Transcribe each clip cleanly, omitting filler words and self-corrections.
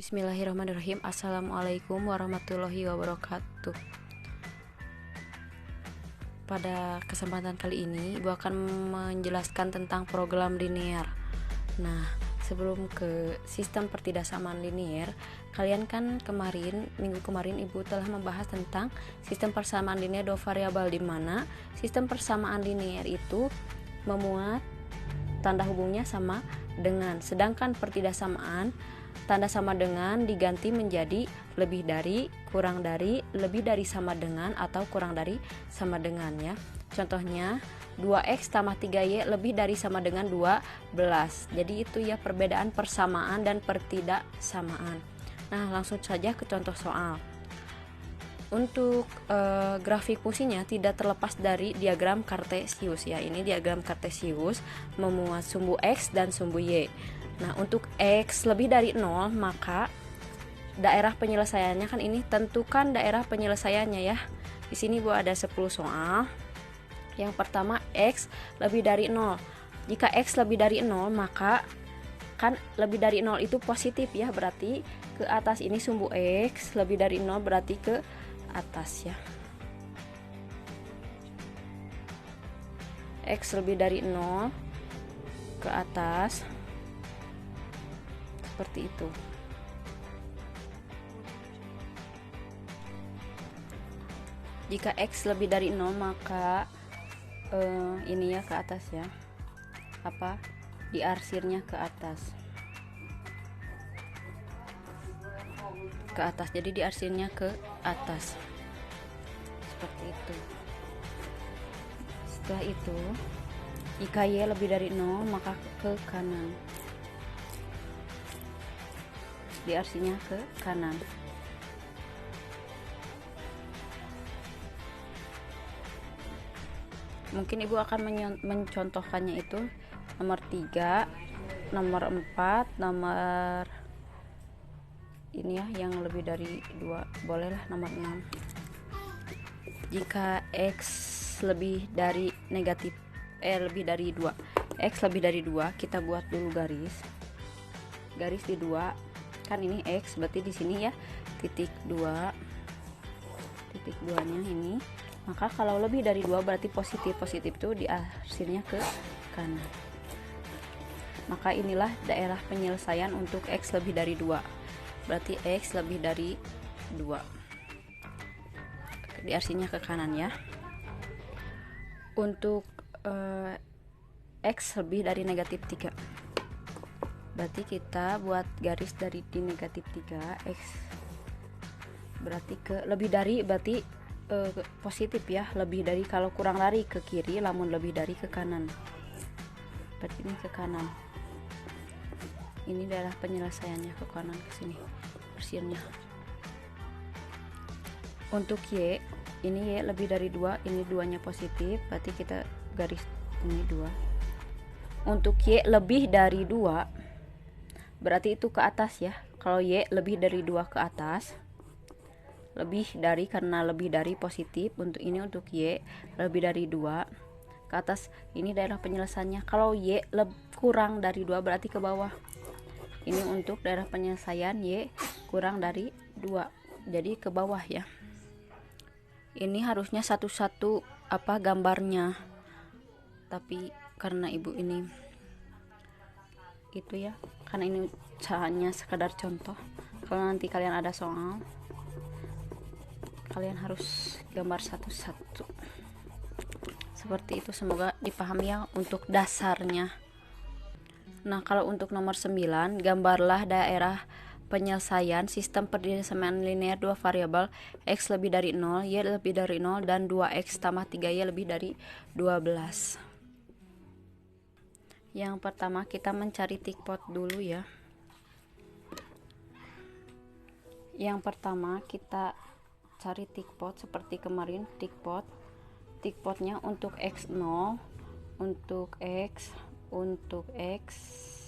Bismillahirrahmanirrahim. Assalamualaikum warahmatullahi wabarakatuh. Pada kesempatan kali ini Ibu akan menjelaskan tentang program linear. Nah, sebelum ke sistem pertidaksamaan linear, kalian kan minggu kemarin Ibu telah membahas tentang sistem persamaan linear dua variabel, di mana sistem persamaan linear itu memuat tanda hubungnya sama dengan, sedangkan pertidaksamaan tanda sama dengan diganti menjadi lebih dari, kurang dari, lebih dari sama dengan, atau kurang dari sama dengan ya. Contohnya 2x tambah 3y lebih dari sama dengan 12. Jadi itu ya perbedaan persamaan dan pertidaksamaan. Nah, langsung saja ke contoh soal. Untuk grafik fungsinya tidak terlepas dari diagram kartesius ya. Ini diagram kartesius memuat sumbu x dan sumbu y. Nah, untuk x lebih dari 0, maka daerah penyelesaiannya kan ini, tentukan daerah penyelesaiannya ya. Di sini Bu ada 10 soal. Yang pertama, x lebih dari 0. Jika x lebih dari 0, maka kan lebih dari 0 itu positif ya, berarti ke atas ini sumbu x lebih dari 0 berarti ke atas ya. X lebih dari 0 ke atas seperti itu. Jika x lebih dari 0, maka ini ya ke atas ya, diarsirnya ke atas, jadi diarsirnya ke atas seperti itu. Setelah itu, jika y lebih dari 0, maka ke kanan, diarsinya ke kanan. Mungkin Ibu akan mencontohkannya itu nomor 3, nomor 4, nomor ini ya yang lebih dari 2, bolehlah nomor 6. Jika x lebih dari lebih dari 2, x lebih dari 2, kita buat dulu garis di 2. Kan ini x, berarti di sini ya titik 2, titik 2-nya ini. Maka kalau lebih dari 2 berarti positif itu diarsirnya ke kanan. Maka inilah daerah penyelesaian untuk x lebih dari 2. Berarti x lebih dari 2, diarsirnya ke kanan ya. Untuk x lebih dari negatif 3, berarti kita buat garis dari di negatif 3, x berarti ke lebih dari, berarti positif ya, lebih dari. Kalau kurang dari ke kiri, lamun lebih dari ke kanan, berarti ini ke kanan. Ini daerah penyelesaiannya ke kanan, ke sini persirnya. Untuk y, ini y lebih dari 2, ini 2-nya positif, berarti kita garis ini 2. Untuk y lebih dari 2 berarti itu ke atas ya. Kalau y lebih dari 2 ke atas, lebih dari, karena lebih dari positif. Untuk ini, untuk y lebih dari 2 ke atas, ini daerah penyelesaiannya. Kalau y kurang dari 2 berarti ke bawah. Ini untuk daerah penyelesaian y kurang dari 2, jadi ke bawah ya. Ini harusnya satu-satu gambarnya, tapi karena Ibu ini itu ya, karena ini hanya sekedar contoh. Kalau nanti kalian ada soal, kalian harus gambar satu-satu seperti itu. Semoga dipahami ya untuk dasarnya. Nah, kalau untuk nomor 9, gambarlah daerah penyelesaian sistem pertidaksamaan linear dua variabel x lebih dari 0, y lebih dari 0, dan 2x tambah 3y lebih dari 12. Yang pertama kita mencari tick pot dulu ya. Yang pertama kita cari tick pot seperti kemarin. Tick potnya untuk x0, untuk x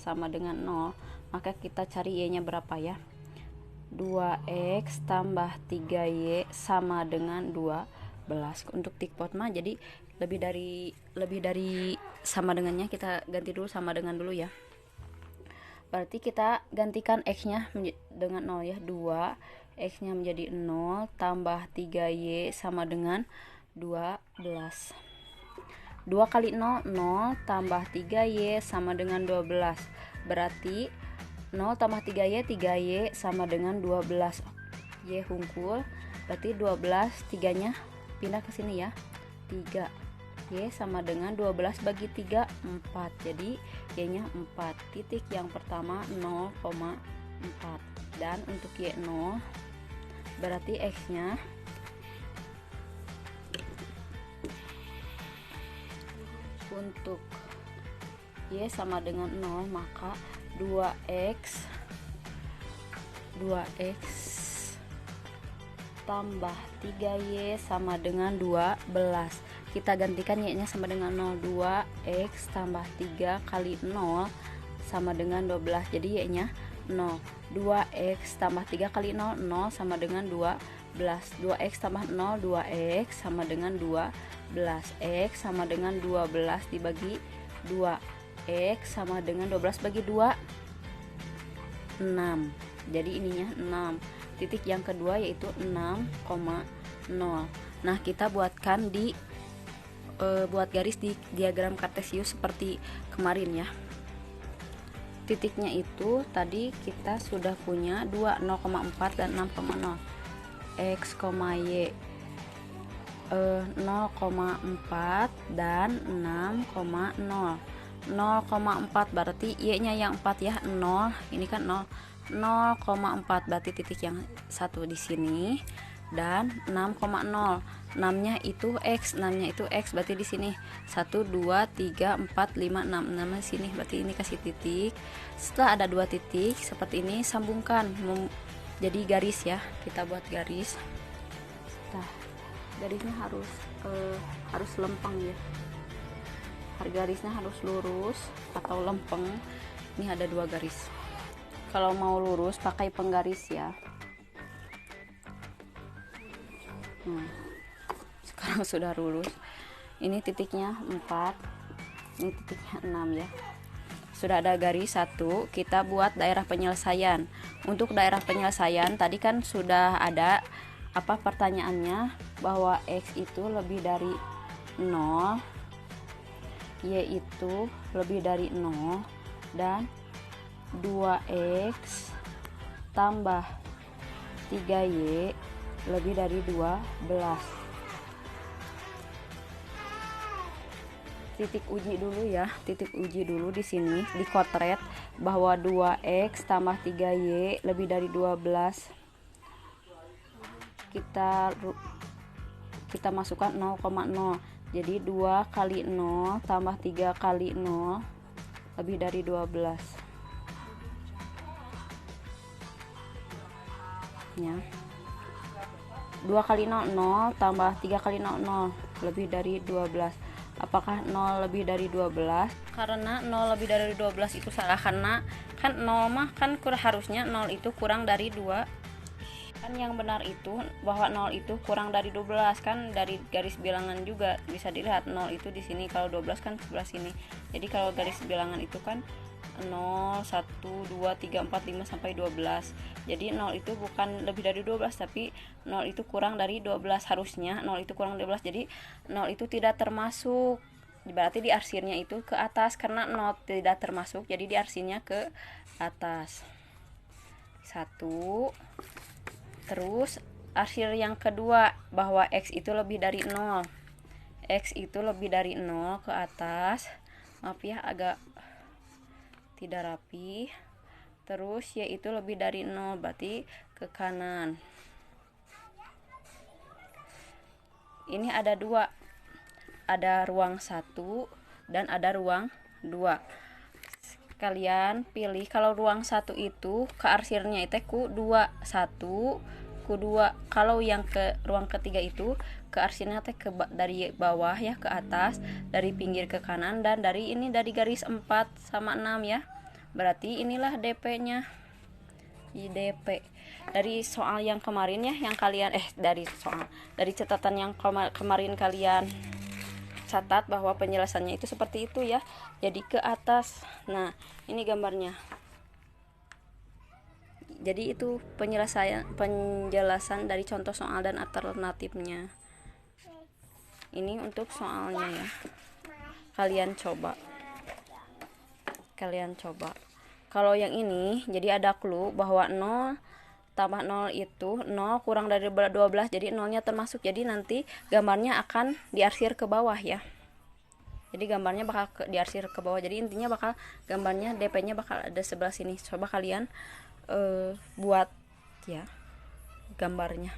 sama dengan 0, maka kita cari y-nya berapa ya. 2x tambah 3y sama dengan 12. Untuk tick pot mah jadi lebih dari sama dengannya kita ganti dulu sama dengan dulu ya. Berarti kita gantikan X-nya dengan 0 ya. 2, X-nya menjadi 0 tambah 3Y sama dengan 12. 2 kali 0, 0 tambah 3Y sama dengan 12. Berarti 0 tambah 3Y, 3Y sama dengan 12. Y hungkul, berarti 12, 3-nya pindah ke sini ya. 3. Y sama dengan 12 bagi 3, 4. Jadi Y-nya 4. Titik yang pertama 0,4. Dan untuk Y 0, berarti X-nya untuk Y sama dengan 0, maka 2X tambah 3Y sama dengan 12. Kita gantikan Y nya sama dengan 0. 2X tambah 3 kali 0 sama dengan 12. Jadi Y nya 0. 2X tambah 3 kali 0, 0 sama dengan 12. 2X tambah 0, 2X sama dengan 12. X sama dengan 12 dibagi 2. X sama dengan 12 bagi 2, 6. Jadi ininya 6. Titik yang kedua yaitu 6,0. Nah, kita buatkan buat garis di diagram kartesius seperti kemarin ya. Titiknya itu tadi kita sudah punya 2, 0,4 dan 6,0. X, Y 0,4 dan 6,0. 0,4 berarti Y nya yang 4 ya. 0, ini kan 0. 0,4 berarti titik yang satu di sini, dan 6,0. 6 nya itu X, 6 nya itu X berarti di sini 1 2 3 4 5 6. 6 di sini berarti ini kasih titik. Setelah ada 2 titik seperti ini, sambungkan jadi garis ya. Kita buat garis. Nah, garisnya harus lempeng ya. Garisnya harus lurus atau lempeng. Ini ada 2 garis. Kalau mau lurus pakai penggaris ya. Sekarang sudah lurus. Ini titiknya 4, ini titiknya 6 ya. Sudah ada garis 1, kita buat daerah penyelesaian. Untuk daerah penyelesaian tadi kan sudah ada pertanyaannya, bahwa X itu lebih dari 0, Y itu lebih dari 0, dan 2X tambah 3Y lebih dari 12. Titik uji dulu ya, titik uji dulu di sini di kotret bahwa 2X tambah 3Y lebih dari 12. Kita masukkan 0,0. Jadi 2 kali 0 tambah 3 kali 0 lebih dari 12 ya. 2 kali 0, 0 tambah 3 kali 0, 0 lebih dari 12. Apakah 0 lebih dari 12? Karena 0 lebih dari 12 itu salah, karena kan 0 mah kan harusnya 0 itu kurang dari 2. Kan yang benar itu bahwa 0 itu kurang dari 12, kan dari garis bilangan juga bisa dilihat 0 itu di sini, kalau 12 kan sebelah sini. Jadi kalau garis bilangan itu kan 0, 1, 2, 3, 4, 5 sampai 12. Jadi 0 itu bukan lebih dari 12, tapi 0 itu kurang dari 12. Harusnya 0 itu kurang dari 12. Jadi 0 itu tidak termasuk. Berarti diarsirnya itu ke atas, karena 0 tidak termasuk, jadi diarsirnya ke atas. 1. Terus arsir yang kedua bahwa X itu lebih dari 0. X itu lebih dari 0 ke atas. Maaf ya, agak tidak rapi. Terus Y itu lebih dari 0, berarti ke kanan. Ini ada 2. Ada ruang 1 dan ada ruang 2. Kalian pilih, kalau ruang 1 itu kearsirnya itu ku 2, 1 ku 2. Kalau yang ke ruang ketiga itu kearsirnya dari bawah ya ke atas, dari pinggir ke kanan, dan dari garis 4 sama 6 ya. Berarti inilah DP-nya. DP dari soal yang kemarin ya, yang kalian dari catatan yang kemarin kalian catat bahwa penjelasannya itu seperti itu ya. Jadi ke atas. Nah, ini gambarnya. Jadi itu penjelasan dari contoh soal dan alternatifnya. Ini untuk soalnya ya. Kalian coba. Kalau yang ini jadi ada clue bahwa 0 tambah 0 itu 0 kurang dari 12, jadi 0-nya termasuk. Jadi nanti gambarnya akan diarsir ke bawah ya. Jadi gambarnya bakal diarsir ke bawah. Jadi intinya bakal gambarnya DP-nya bakal ada sebelah sini. Coba kalian buat ya gambarnya.